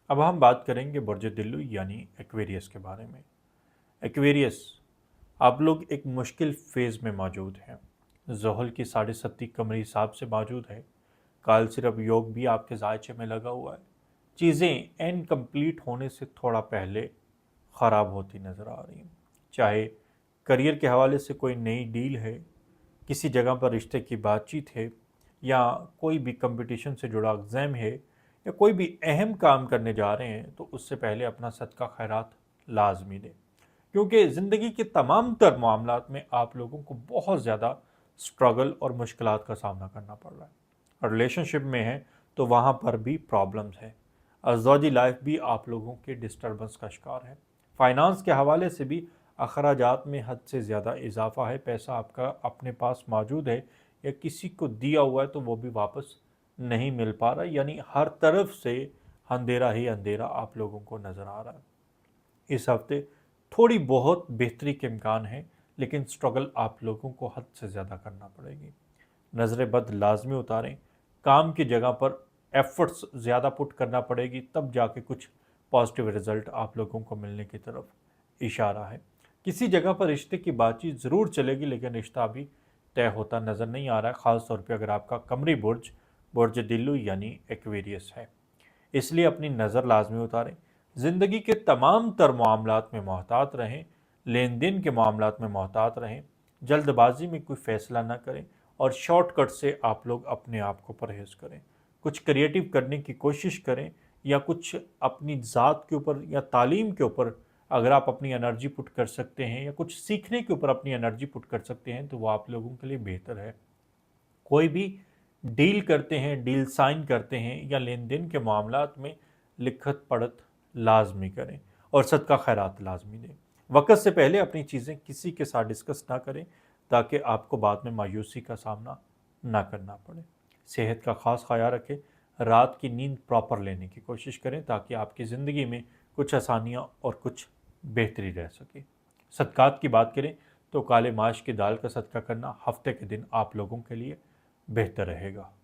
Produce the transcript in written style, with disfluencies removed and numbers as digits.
اب ہم بات کریں گے برج دلو یعنی ایکویریس کے بارے میں۔ ایکویریس، آپ لوگ ایک مشکل فیز میں موجود ہیں۔ زحل کی 7.5 قمری حساب سے موجود ہے۔ کال صرف یوگ بھی آپ کے ذائچے میں لگا ہوا ہے۔ چیزیں انکمپلیٹ ہونے سے تھوڑا پہلے خراب ہوتی نظر آ رہی ہیں۔ چاہے کریئر کے حوالے سے کوئی نئی ڈیل ہے، کسی جگہ پر رشتے کی بات چیت ہے، یا کوئی بھی کمپٹیشن سے جڑا ایگزام ہے، یا کوئی بھی اہم کام کرنے جا رہے ہیں، تو اس سے پہلے اپنا صدقہ خیرات لازمی دیں، کیونکہ زندگی کے تمام تر معاملات میں آپ لوگوں کو بہت زیادہ سٹرگل اور مشکلات کا سامنا کرنا پڑ رہا ہے۔ اور ریلیشن شپ میں ہے تو وہاں پر بھی پرابلمز ہے۔ ازدواجی لائف بھی آپ لوگوں کے ڈسٹربنس کا شکار ہے۔ فائنانس کے حوالے سے بھی اخراجات میں حد سے زیادہ اضافہ ہے۔ پیسہ آپ کا اپنے پاس موجود ہے یا کسی کو دیا ہوا ہے تو وہ بھی واپس نہیں مل پا رہا، یعنی ہر طرف سے اندھیرا ہی اندھیرا آپ لوگوں کو نظر آ رہا ہے۔ اس ہفتے تھوڑی بہت بہتری کے امکان ہیں، لیکن سٹرگل آپ لوگوں کو حد سے زیادہ کرنا پڑے گی۔ نظر بد لازمی اتاریں۔ کام کی جگہ پر ایفرٹس زیادہ پٹ کرنا پڑے گی، تب جا کے کچھ پازیٹیو رزلٹ آپ لوگوں کو ملنے کی طرف اشارہ ہے۔ کسی جگہ پر رشتے کی بات چیت ضرور چلے گی، لیکن رشتہ ابھی طے ہوتا نظر نہیں آ رہا ہے، خاص طور پہ اگر آپ کا قمری برج دلو یعنی ایکویریس ہے۔ اس لیے اپنی نظر لازمی اتاریں۔ زندگی کے تمام تر معاملات میں محتاط رہیں، لین دین کے معاملات میں محتاط رہیں، جلد بازی میں کوئی فیصلہ نہ کریں، اور شارٹ کٹ سے آپ لوگ اپنے آپ کو پرہیز کریں۔ کچھ کریٹیو کرنے کی کوشش کریں، یا کچھ اپنی ذات کے اوپر یا تعلیم کے اوپر اگر آپ اپنی انرجی پٹ کر سکتے ہیں، یا کچھ سیکھنے کے اوپر اپنی انرجی پٹ کر سکتے ہیں، تو وہ آپ لوگوں کے لیے بہتر ہے۔ کوئی بھی ڈیل کرتے ہیں، ڈیل سائن کرتے ہیں، یا لین دین کے معاملات میں لکھت پڑھت لازمی کریں، اور صدقہ خیرات لازمی دیں۔ وقت سے پہلے اپنی چیزیں کسی کے ساتھ ڈسکس نہ کریں، تاکہ آپ کو بعد میں مایوسی کا سامنا نہ کرنا پڑے۔ صحت کا خاص خیال رکھیں۔ رات کی نیند پراپر لینے کی کوشش کریں، تاکہ آپ کی زندگی میں کچھ آسانیاں اور کچھ بہتری رہ سکے۔ صدقات کی بات کریں تو کالے ماش کی دال کا صدقہ کرنا ہفتے کے دن آپ لوگوں کے لیے بہتر رہے گا۔